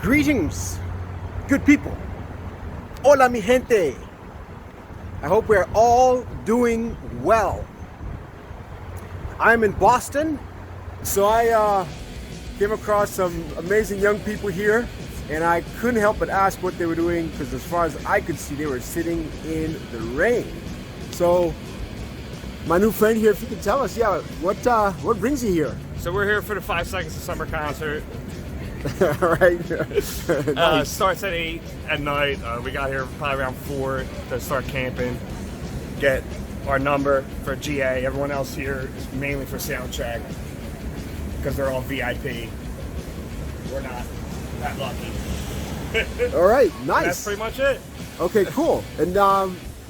Greetings, good people. Hola, mi gente. I hope we're all doing well. I'm in Boston, so I came across some amazing young people here, and I couldn't help but ask what they were doing, because as far as I could see, they were sitting in the rain. So, my new friend here, if you could tell us, what brings you here? So we're here for the 5 Seconds of Summer concert. All right. Nice. Starts at 8 at night. We got here probably around 4 to start camping. Get our number for GA. Everyone else here is mainly for sound check because they're all VIP. We're not that lucky. All right, nice. And that's pretty much it. Okay, cool. And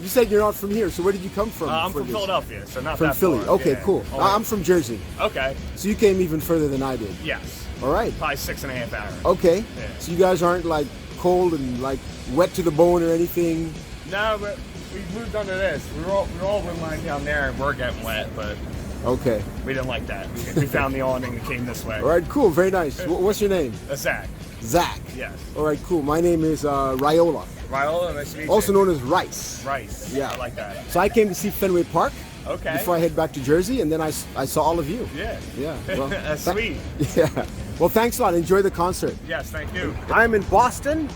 you said you're not from here, so where did you come from? I'm from Philadelphia, so not from that Philly. far. Okay, Yeah. cool. I'm from Jersey. Okay. So you came even further than I did. Yes. All right. Probably 6.5 hours. Okay. Yeah. So you guys aren't like cold and like wet to the bone or anything? No, but we moved under this. We were all lying down there and we're getting wet, but okay. We didn't like that. We found the awning and came this way. All right, cool. Very nice. What's your name? Zach. Zach. Yes. All right, cool. My name is Raiola. Raiola, nice to meet you. Also known as Rice. Rice. Yeah. I like that. So I came to see Fenway Park. Okay. Before I head back to Jersey, and then I saw all of you. Yeah. Yeah. Well, that's sweet. Yeah. Well, thanks a lot. Enjoy the concert. Yes, thank you. I'm in Boston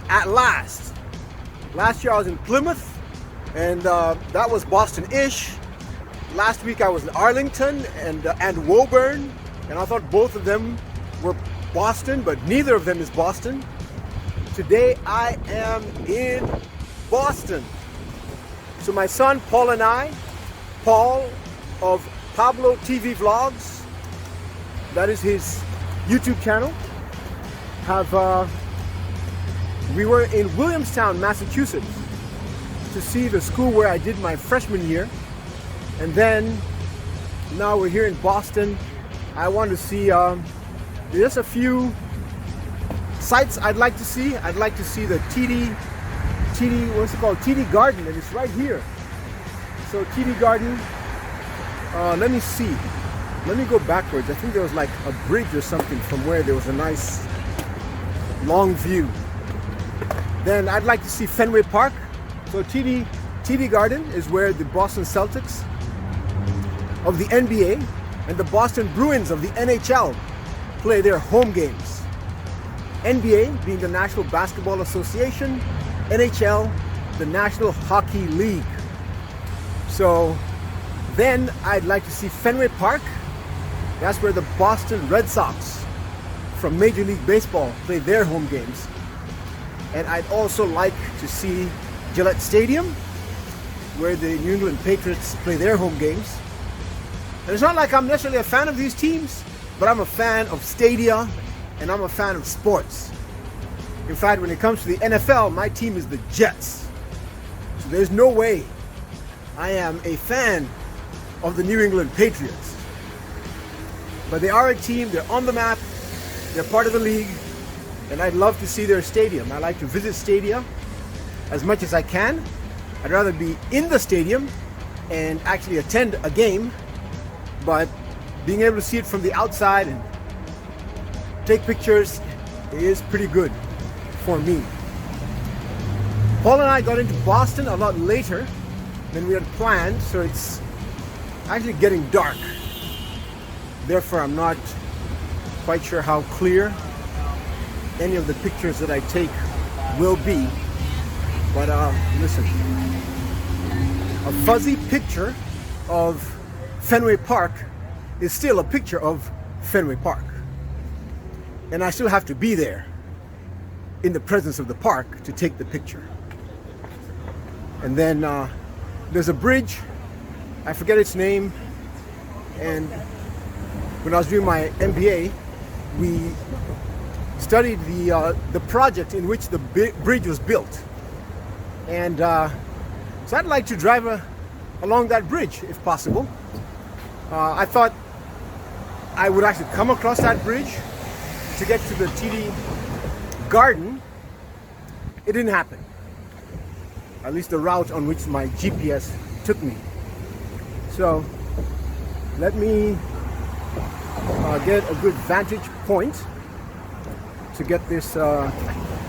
at last. Last year I was in Plymouth, and that was Boston-ish. Last week I was in Arlington and Woburn, and I thought both of them were Boston, but neither of them is Boston. Today I am in Boston. So my son Paul and I, Paul of Pablo TV Vlogs, that is his YouTube channel, we were in Williamstown, Massachusetts to see the school where I did my freshman year, and then now we're here in Boston. I want to see there's a few sites I'd like to see. I'd like to see the what's it called? TD Garden, and it's right here. So TD Garden, let me see. Let me go backwards. I think there was like a bridge or something from where there was a nice long view. Then I'd like to see Fenway Park. So TD Garden is where the Boston Celtics of the NBA and the Boston Bruins of the NHL play their home games. NBA being the National Basketball Association, NHL, the National Hockey League. So then I'd like to see Fenway Park. That's where the Boston Red Sox from Major League Baseball play their home games. And I'd also like to see Gilette Stadium, where the New England Patriots play their home games. And it's not like I'm necessarily a fan of these teams, but I'm a fan of stadia, and I'm a fan of sports. In fact, when it comes to the NFL, my team is the Jets. So there's no way I am a fan of the New England Patriots. But they are a team, they're on the map, they're part of the league, and I'd love to see their stadium. I like to visit stadia as much as I can. I'd rather be in the stadium and actually attend a game, but being able to see it from the outside and take pictures is pretty good for me. Paul and I got into Boston a lot later than we had planned, so it's actually getting dark. Therefore, I'm not quite sure how clear any of the pictures that I take will be. But listen, a fuzzy picture of Fenway Park is still a picture of Fenway Park. And I still have to be there in the presence of the park to take the picture. And then there's a bridge, I forget its name, and when I was doing my MBA, we studied the project in which the bridge was built. And so I'd like to drive along that bridge if possible. I thought I would actually come across that bridge to get to the TD Garden. It didn't happen. At least the route on which my GPS took me. So let me get a good vantage point to to get this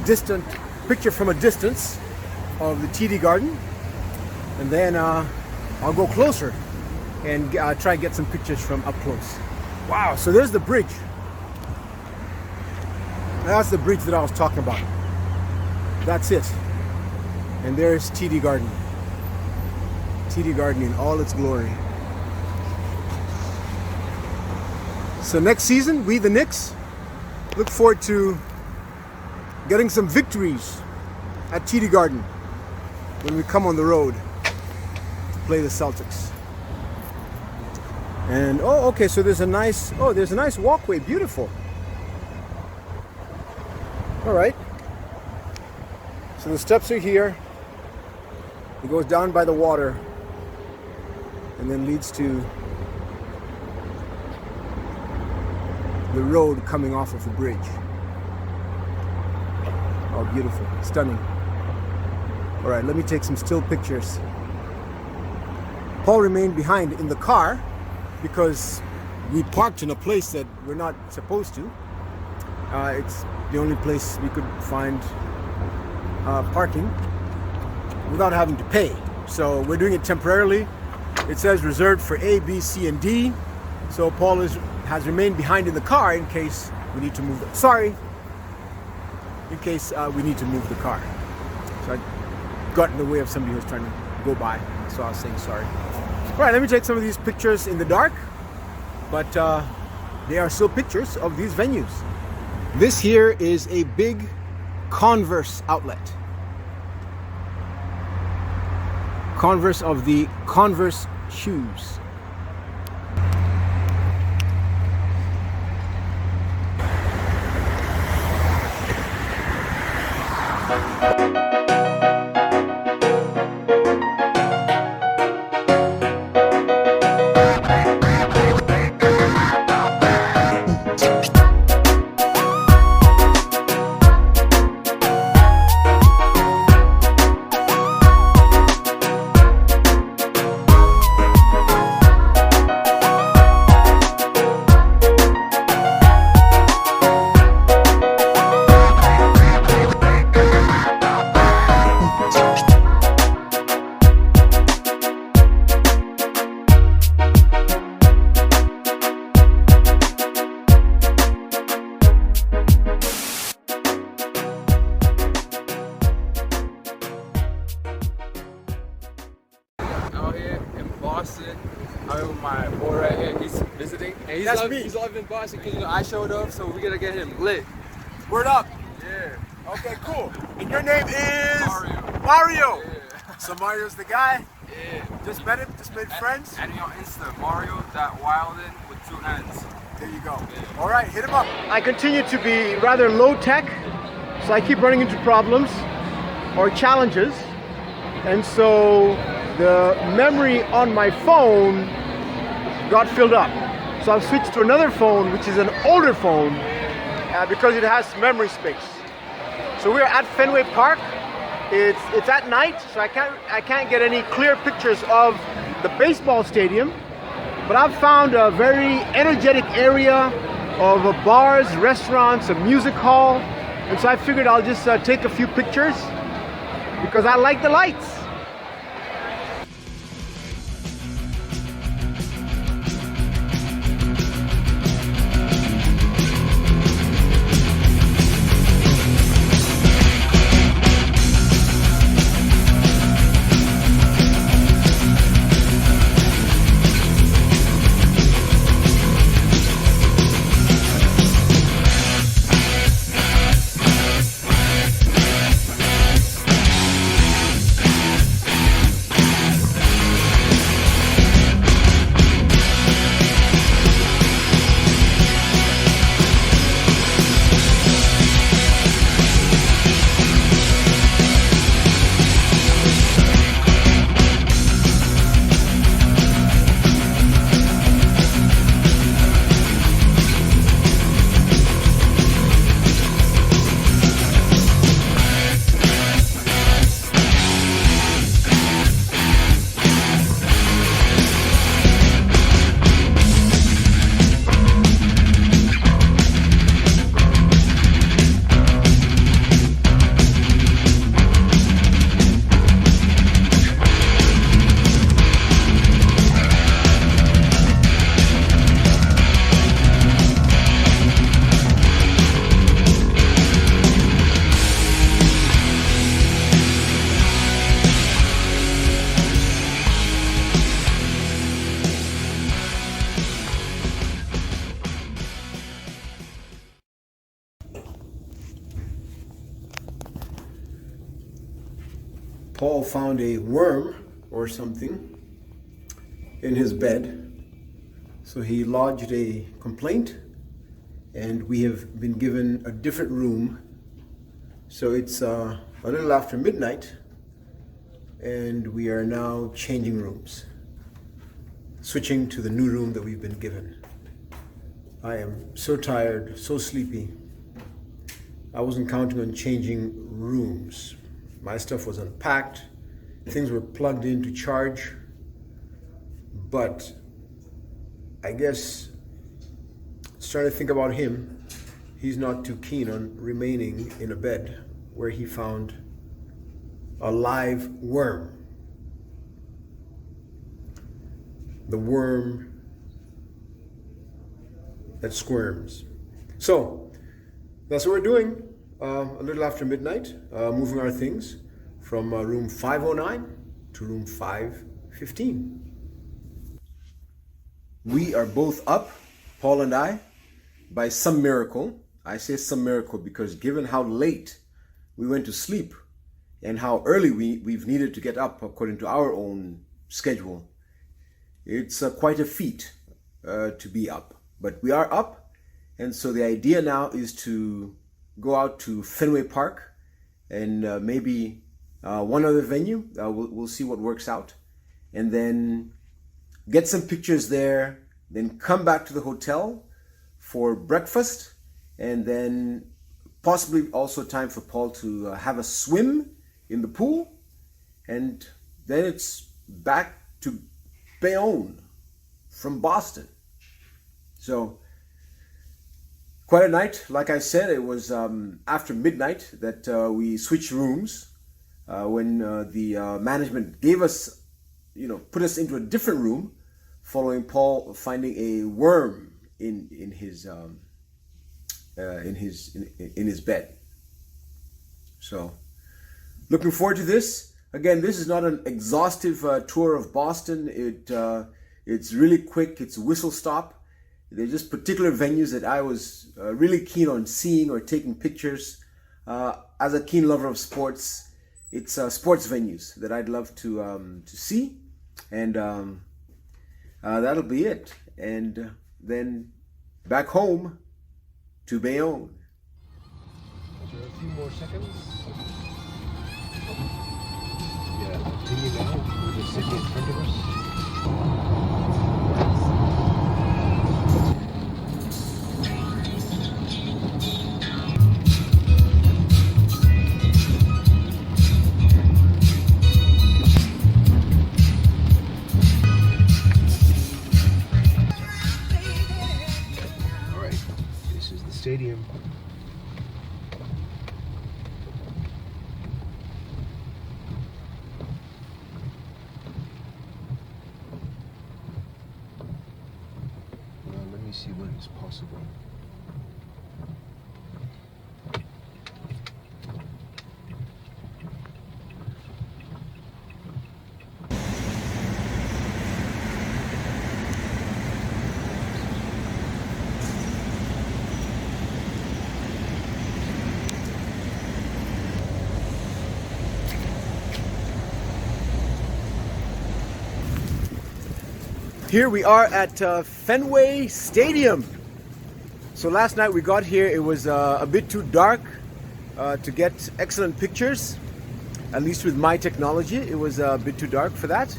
distant picture from a distance of the TD Garden, and then I'll go closer and try and get some pictures from up close. Wow, so there's the bridge. That's the bridge that I was talking about. That's it. And there's TD Garden. TD Garden in all its glory. So next season, we the Knicks look forward to getting some victories at TD Garden when we come on the road to play the Celtics. And oh, okay, so there's a nice walkway, beautiful. All right. So the steps are here. It goes down by the water and then leads to the road coming off of the bridge. Oh, beautiful, stunning. All right, let me take some still pictures. Paul remained behind in the car because we parked in a place that we're not supposed to. It's the only place we could find parking without having to pay. So we're doing it temporarily. It says reserved for A, B, C, and D. So Paul has remained behind in the car in case we need to move the we need to move the car. So I got in the way of somebody who was trying to go by, so I was saying sorry. All right, let me take some of these pictures in the dark, but they are still pictures of these venues. This here is a big Converse outlet. Converse of the Converse shoes. Boston. I'm with my boy right here. He's visiting, and he's loving Boston because I showed up, so we gotta get him lit. Word up. Yeah. Okay, cool. And your name is Mario. Yeah. So Mario's the guy. Yeah. Just met him. Just made friends. Add me on Insta, Mario.Wilden with 2 N's. There you go. Yeah. All right, hit him up. I continue to be rather low tech, so I keep running into problems or challenges, and so the memory on my phone got filled up. So I've switched to another phone, which is an older phone, because it has memory space. So we're at Fenway Park. It's at night, so I can't get any clear pictures of the baseball stadium. But I've found a very energetic area of bars, restaurants, a music hall, and so I figured I'll just take a few pictures because I like the lights. Paul found a worm or something in his bed. So he lodged a complaint, and we have been given a different room. So it's a little after midnight, and we are now changing rooms, switching to the new room that we've been given. I am so tired, so sleepy. I wasn't counting on changing rooms. My stuff was unpacked, things were plugged in to charge, but I guess starting to think about him, he's not too keen on remaining in a bed where he found a live worm. The worm that squirms. So that's what we're doing. A little after midnight, moving our things from room 509 to room 515. We are both up, Paul and I, by some miracle. I say some miracle because given how late we went to sleep and how early we've needed to get up according to our own schedule, it's quite a feat to be up. But we are up, and so the idea now is to go out to Fenway Park and maybe one other venue. We'll see what works out. And then get some pictures there, then come back to the hotel for breakfast, and then possibly also time for Paul to have a swim in the pool, and then it's back to Bayonne from Boston. So quite a night. Like I said, it was after midnight that we switched rooms when the management gave us, put us into a different room following Paul finding a worm in his bed. So looking forward to this. Again, this is not an exhaustive tour of Boston. It's really quick. It's a whistle stop. They're just particular venues that I was really keen on seeing or taking pictures. As a keen lover of sports, it's sports venues that I'd love to see, and that'll be it. And then back home to Bayonne. After a few more seconds. Yeah, continue now with the city in front of us. Stadium. Let me see what is possible. Here we are at Fenway Stadium. So last night we got here, it was a bit too dark to get excellent pictures. At least with my technology, it was a bit too dark for that.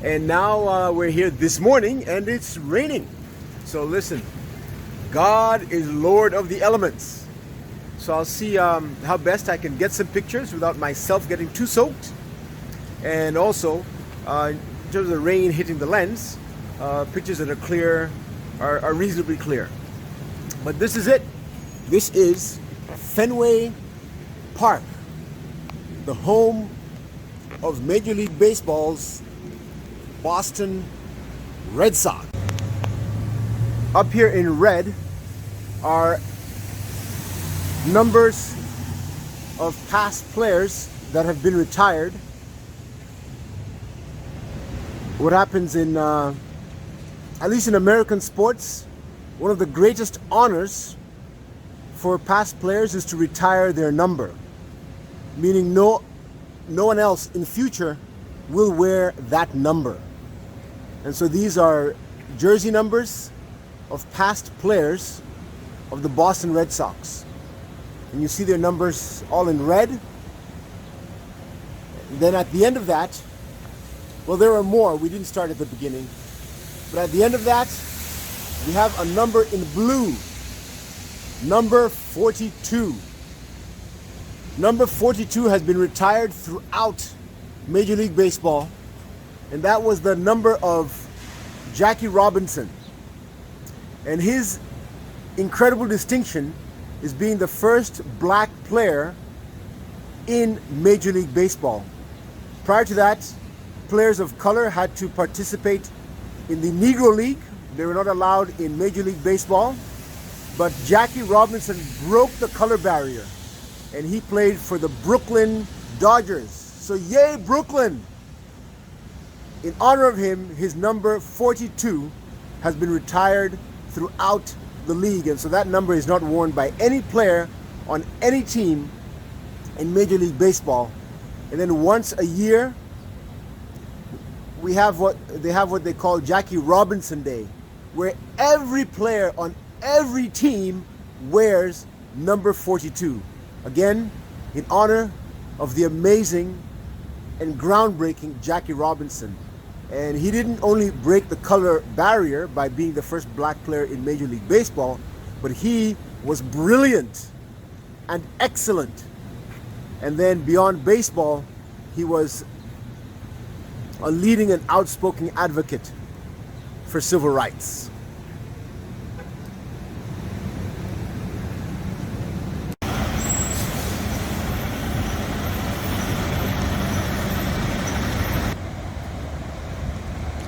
And now we're here this morning and it's raining. So listen, God is Lord of the elements. So I'll see how best I can get some pictures without myself getting too soaked. And also, in terms of the rain hitting the lens, pictures that are clear, are reasonably clear. But this is it. This is Fenway Park, the home of Major League Baseball's Boston Red Sox. Up here in red are numbers of past players that have been retired. What happens in at least in American sports, one of the greatest honors for past players is to retire their number, meaning no no one else in future will wear that number. And so these are jersey numbers of past players of the Boston Red Sox. And you see their numbers all in red. Then at the end of that, well, there are more. We didn't start at the beginning. But at the end of that, we have a number in blue. Number 42. Number 42 has been retired throughout Major League Baseball. And that was the number of Jackie Robinson. And his incredible distinction is being the first black player in Major League Baseball. Prior to that, players of color had to participate in the Negro League. They were not allowed in Major League Baseball. But Jackie Robinson broke the color barrier, and he played for the Brooklyn Dodgers. So yay, Brooklyn! In honor of him, his number 42 has been retired throughout the league. And so that number is not worn by any player on any team in Major League Baseball. And then once a year, they have what they call Jackie Robinson Day, where every player on every team wears number 42. Again, in honor of the amazing and groundbreaking Jackie Robinson. And he didn't only break the color barrier by being the first black player in Major League Baseball, but he was brilliant and excellent. And then beyond baseball, he was a leading and outspoken advocate for civil rights.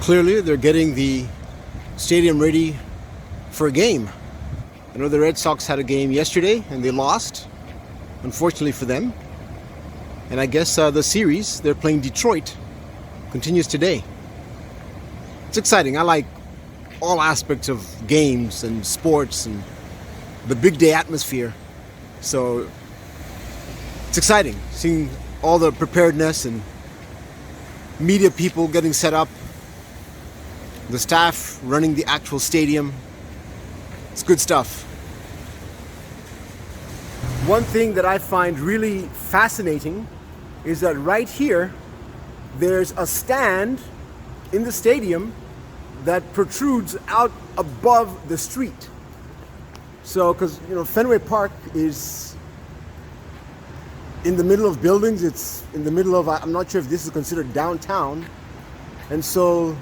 Clearly, they're getting the stadium ready for a game. I know the Red Sox had a game yesterday and they lost, unfortunately for them. And I guess the series, they're playing Detroit, continues today. It's exciting. I like all aspects of games and sports and the big day atmosphere. So it's exciting seeing all the preparedness and media people getting set up, the staff running the actual stadium. It's good stuff. One thing that I find really fascinating is that right here, there's a stand in the stadium that protrudes out above the street. So, because Fenway Park is in the middle of buildings. It's in the middle of, I'm not sure if this is considered downtown. And so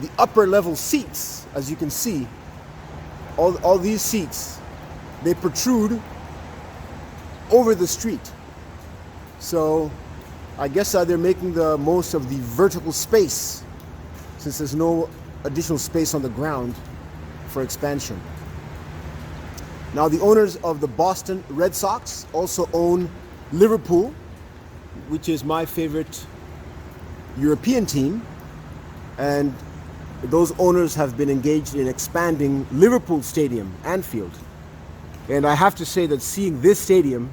the upper level seats, as you can see, all these seats, they protrude over the street. So I guess they're making the most of the vertical space, since there's no additional space on the ground for expansion. Now, the owners of the Boston Red Sox also own Liverpool, which is my favorite European team. And those owners have been engaged in expanding Liverpool Stadium, Anfield. And I have to say that seeing this stadium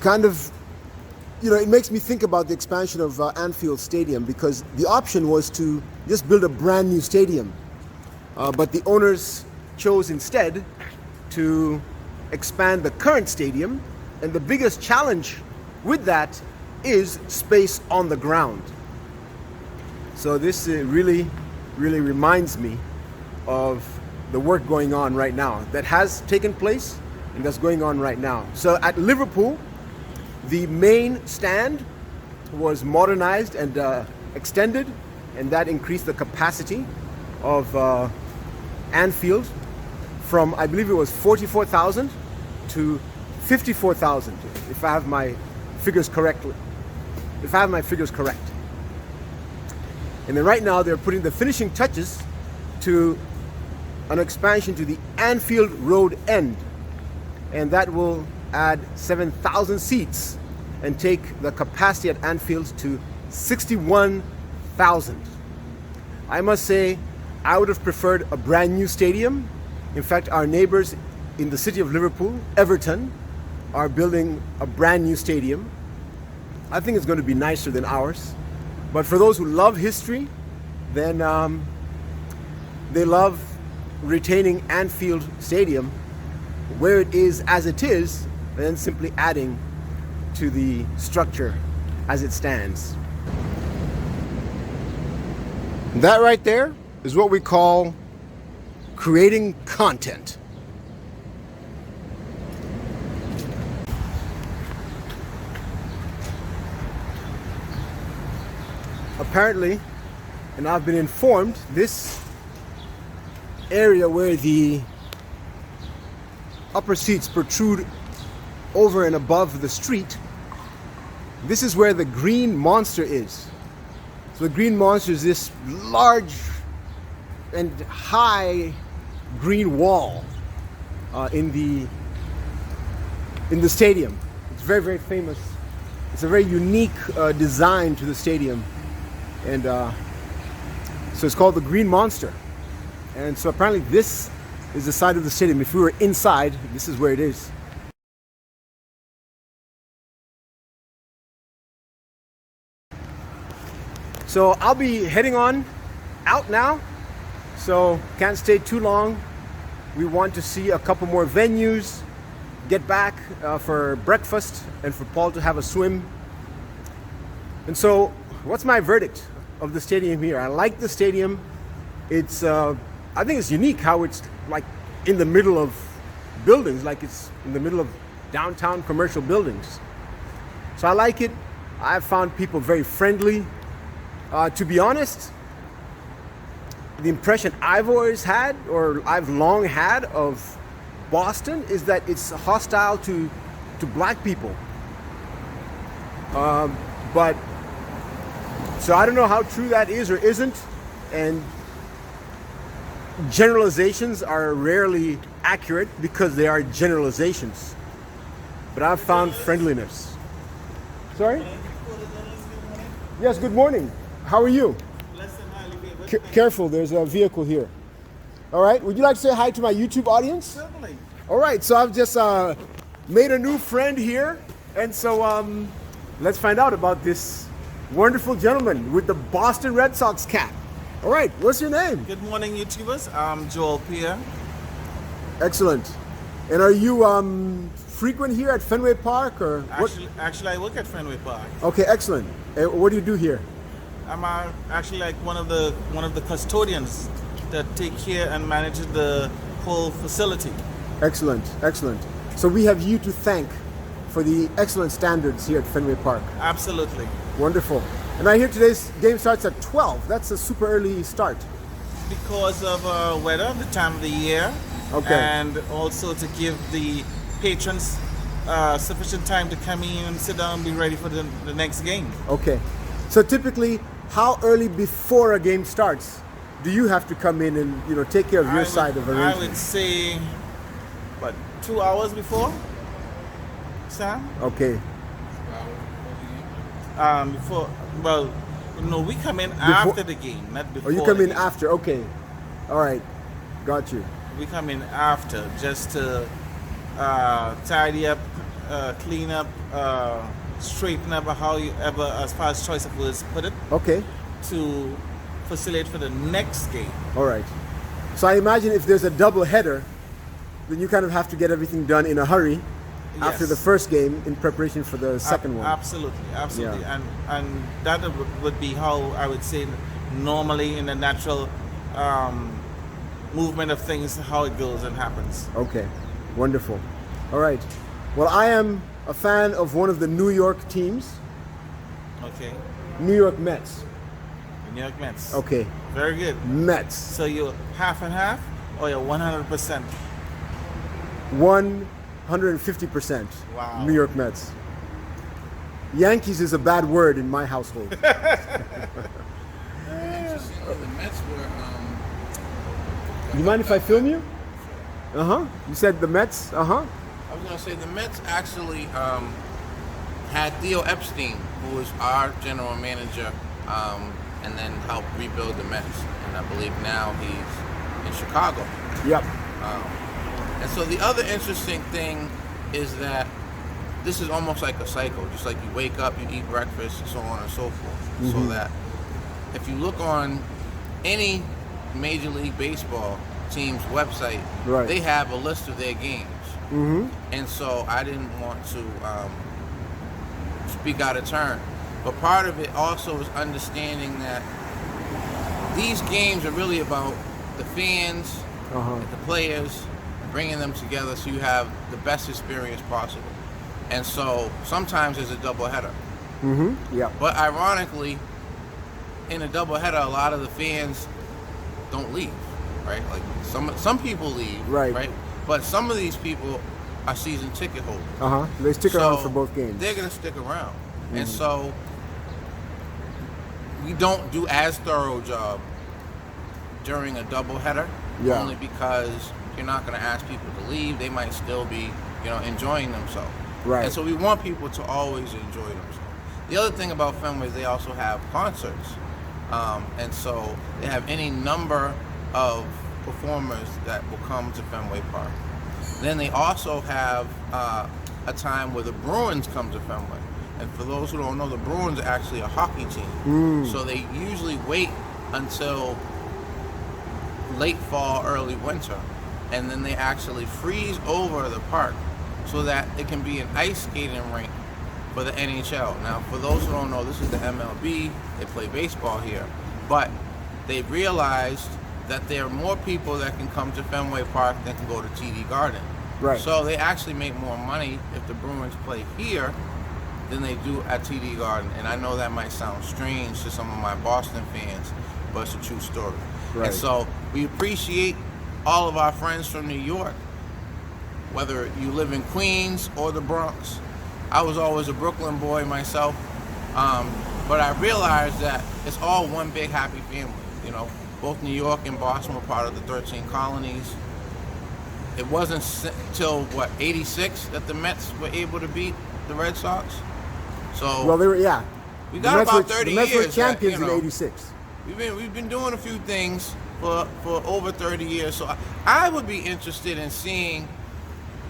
kind of, it makes me think about the expansion of Anfield Stadium, because the option was to just build a brand new stadium. But the owners chose instead to expand the current stadium. And the biggest challenge with that is space on the ground. So this really reminds me of the work going on right now, that has taken place and that's going on right now. So at Liverpool, the main stand was modernized and extended, and that increased the capacity of Anfield from, I believe it was 44,000 to 54,000, if I have my figures correctly. And then right now they're putting the finishing touches to an expansion to the Anfield Road end, and that will add 7,000 seats and take the capacity at Anfield to 61,000. I must say, I would have preferred a brand new stadium. In fact, our neighbors in the city of Liverpool, Everton, are building a brand new stadium. I think it's going to be nicer than ours. But for those who love history, then they love retaining Anfield Stadium where it is as it is, and then simply adding to the structure as it stands. That right there is what we call creating content. Apparently, and I've been informed, this area where the upper seats protrude over and above the street, this is where the Green Monster is. So the Green Monster is this large and high green wall in the stadium. It's very, very famous. It's a very unique design to the stadium. And so it's called the Green Monster. And so apparently this is the side of the stadium. If we were inside, this is where it is. So I'll be heading on out now. So can't stay too long. We want to see a couple more venues, get back for breakfast, and for Paul to have a swim. And so what's my verdict of the stadium here? I like the stadium. It's I think it's unique how it's like in the middle of buildings, like it's in the middle of downtown commercial buildings. So I like it. I've found people very friendly. To be honest, the impression I've always had, or I've long had, of Boston is that it's hostile to black people. But so I don't know how true that is or isn't, and generalizations are rarely accurate because they are generalizations. But I've found friendliness. Sorry? Yes, good morning. How are you? Careful, there's a vehicle here. All right, would you like to say hi to my YouTube audience? Certainly. All right, so I've just made a new friend here, and so let's find out about this wonderful gentleman with the Boston Red Sox cap. All right, what's your name? Good morning, YouTubers. I'm Joel Pierre. Excellent. And are you frequent here at Fenway Park, or what? Actually, I work at Fenway Park. Okay, excellent. And what do you do here? I'm actually like one of the custodians that take care and manage the whole facility. Excellent, excellent. So we have you to thank for the excellent standards here at Fenway Park. Absolutely. Wonderful. And I hear today's game starts at 12. That's a super early start. Because of weather, the time of the year, Okay. and also to give the patrons sufficient time to come in and sit down and be ready for the next game. Okay. So typically, how early before a game starts do you have to come in and take care of your side of arrangement? I would say, what, 2 hours before, Sam? Okay. Before, well, no, we come in after the game, not before. Oh, you come the in game. after. Okay. All right. Got you. We come in after just to tidy up, clean up, straighten up, however, as far as choice of words put it, Okay. to facilitate for the next game. All right. So I imagine if there's a double header, then you kind of have to get everything done in a hurry after Yes. the first game in preparation for the second one. Absolutely, absolutely. Yeah. And that would be how I would say normally in the natural movement of things, how it goes and happens. Okay. Wonderful. All right. Well, I am a fan of one of the New York teams, Okay. New York Mets. The New York Mets. Okay. Very good. Mets. So you're half and half, or you're 100%? 150%. Wow. New York Mets. Yankees is a bad word in my household. The Mets were. You mind if I film you? Uh-huh. You said the Mets? Uh-huh. I was gonna say the Mets actually had Theo Epstein, who was our general manager, and then helped rebuild the Mets. And I believe now he's in Chicago. Yep. And so the other interesting thing is that this is almost like a cycle. Just like you wake up, you eat breakfast, so on and so forth. So that if you look on any Major League Baseball team's website, they have a list of their games. And so I didn't want to speak out of turn. But part of it also is understanding that these games are really about the fans, the players, bringing them together so you have the best experience possible. And so sometimes there's a doubleheader. Yeah. But ironically, in a doubleheader, a lot of the fans don't leave, right? Like some people leave, right? But some of these people are season ticket holders. They stick around for both games. They're gonna stick around, and so we don't do as thorough job during a doubleheader, only because you're not gonna ask people to leave. They might still be, enjoying themselves. Right. And so we want people to always enjoy themselves. The other thing about Fenway is they also have concerts. And so they have any number of performers that will come to Fenway Park. Then they also have a time where the Bruins come to Fenway. And for those who don't know, the Bruins are actually a hockey team. So they usually wait until late fall, early winter. And then they actually freeze over the park so that it can be an ice skating rink for the NHL. Now, for those who don't know, this is the MLB. They play baseball here. But they realized that there are more people that can come to Fenway Park than can go to TD Garden. Right. So they actually make more money if the Bruins play here than they do at TD Garden. And I know that might sound strange to some of my Boston fans, but it's a true story. Right. And so we appreciate all of our friends from New York, whether you live in Queens or the Bronx. I was always a Brooklyn boy myself, but I realized that it's all one big happy family. Both New York and Boston were part of the 13 colonies. It wasn't till '86 that the Mets were able to beat the Red Sox. So Well, they were, we got about 30 the Mets years. were champions in '86. We've been doing a few things for over 30 years. So I would be interested in seeing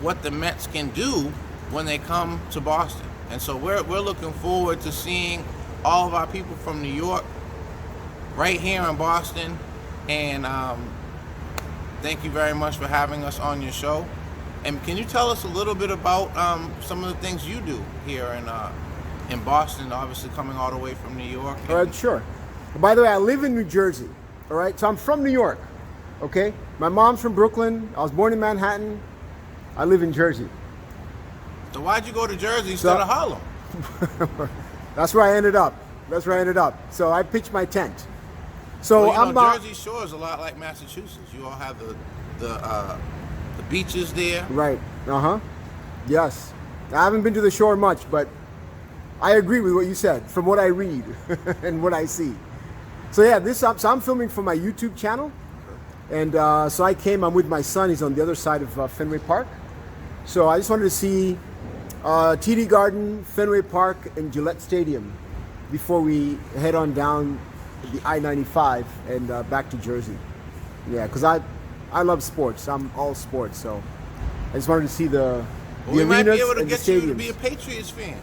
what the Mets can do when they come to Boston. And so we're looking forward to seeing all of our people from New York right here in Boston. And thank you very much for having us on your show. And can you tell us a little bit about some of the things you do here in Boston, obviously coming all the way from New York? Sure. By the way, I live in New Jersey. All right, so I'm from New York. Okay, my mom's from Brooklyn. I was born in Manhattan. I live in Jersey. So why'd you go to Jersey instead of Harlem? That's where I ended up. So I pitched my tent. So Jersey Shore is a lot like Massachusetts. You all have the beaches there. Right. Yes. I haven't been to the shore much, but I agree with what you said from what I read and what I see. So yeah, so I'm filming for my YouTube channel, and so I'm with my son. He's on the other side of Fenway Park. So I just wanted to see TD Garden, Fenway Park, and Gillette Stadium before we head on down the I-95 and back to Jersey. Yeah, because I love sports. I'm all sports, so I just wanted to see the we arenas might be able to and the get you to stadiums. be a Patriots fan.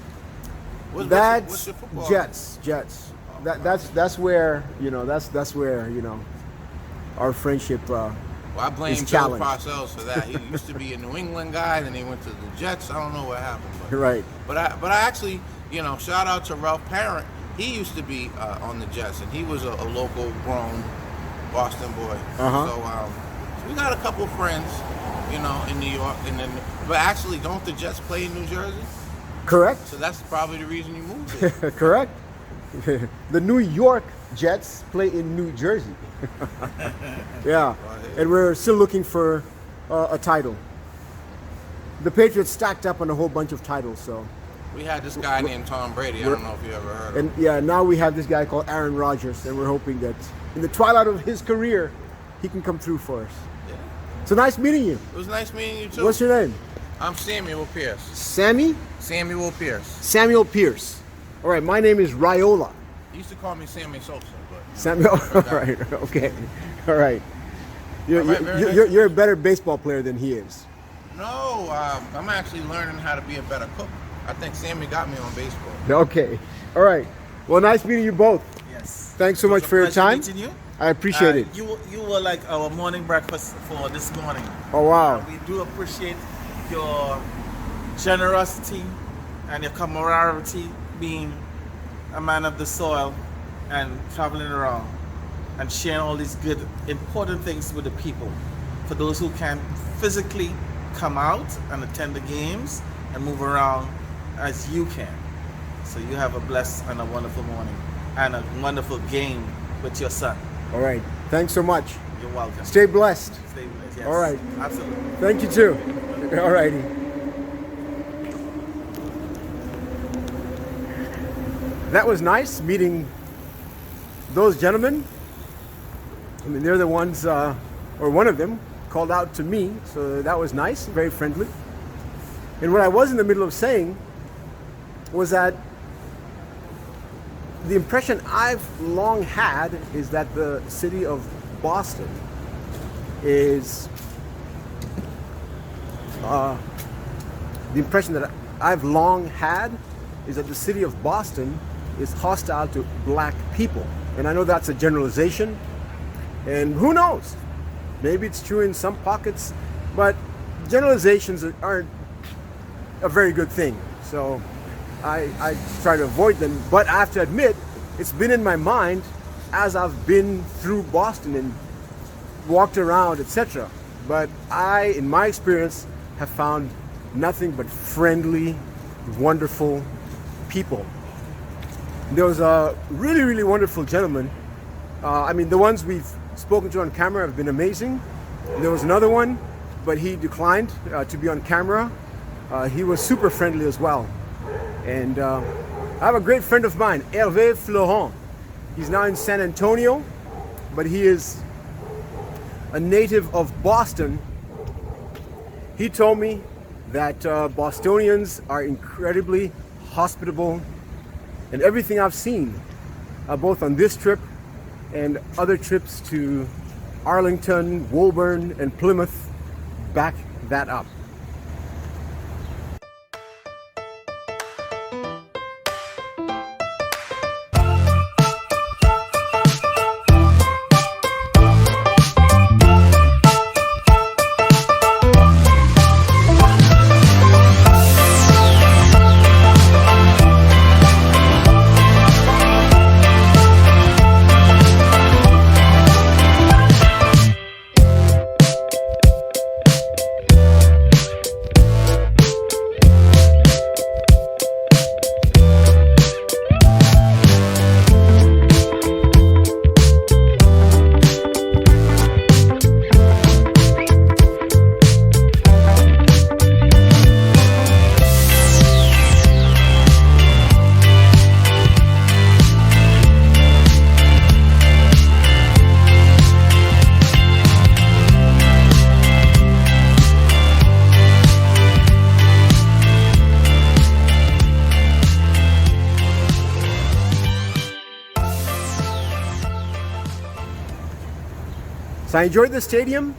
What's your football Jets. That's where that's where our friendship Well, I blame is Bill challenged. Parcells for that. He used to be a New England guy, then he went to the Jets. I don't know what happened. But, Right. But I actually, shout out to Ralph Parent. He used to be on the Jets, and he was a local grown Boston boy. So we got a couple friends, in New York, but actually, don't the Jets play in New Jersey? Correct. So that's probably the reason you moved there. Correct. The New York Jets play in New Jersey. Yeah, and we're still looking for a title. The Patriots stacked up on a whole bunch of titles, so. We had this guy named Tom Brady. I don't know if you ever heard of him. And yeah, now we have this guy called Aaron Rodgers, and we're hoping that in the twilight of his career, he can come through for us. Yeah. So nice meeting you. It was nice meeting you too. What's your name? I'm Samuel Pierce. Sammy? Samuel Pierce. Samuel Pierce. All right, my name is Raiola. He used to call me Sammy Sosa, but Samuel. All right. Okay. All right. You're a better baseball player than he is. No, I'm actually learning how to be a better cook. I think Sammy got me on baseball. Okay. All right. Well, nice meeting you both. Yes. Thanks so It was much a for your pleasure time. meeting you. I appreciate it. You were like our morning breakfast for this morning. Oh, wow. We do appreciate your generosity and your camaraderie, being a man of the soil and traveling around and sharing all these good, important things with the people. For those who can physically come out and attend the games and move around as you can. So you have a blessed and a wonderful morning and a wonderful game with your son. All right. Thanks so much. You're welcome. Stay blessed. Stay blessed. Yes. All right. Absolutely. Thank you too. All righty. That was nice meeting those gentlemen. I mean, they're the ones, or one of them called out to me, so that was nice, very friendly. And what I was in the middle of saying was that the impression I've long had is that the city of Boston is the impression that I've long had is that the city of Boston is hostile to black people. And I know that's a generalization, and who knows? Maybe it's true in some pockets, but generalizations aren't a very good thing. So I try to avoid them, but I have to admit, it's been in my mind as I've been through Boston and walked around, etc. But I, in my experience, have found nothing but friendly, wonderful people. There was a really, really wonderful gentleman. I mean, the ones we've spoken to on camera have been amazing. There was another one, but he declined to be on camera. He was super friendly as well. And I have a great friend of mine, Hervé Florent. He's now in San Antonio, but he is a native of Boston. He told me that Bostonians are incredibly hospitable, and everything I've seen, both on this trip and other trips to Arlington, Woburn, and Plymouth, back that up. So I enjoyed the stadium,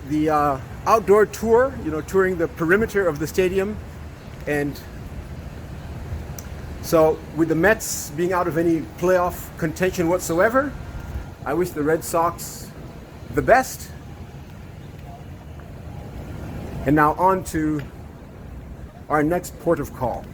the outdoor tour, touring the perimeter of the stadium. And so with the Mets being out of any playoff contention whatsoever, I wish the Red Sox the best. And now on to our next port of call.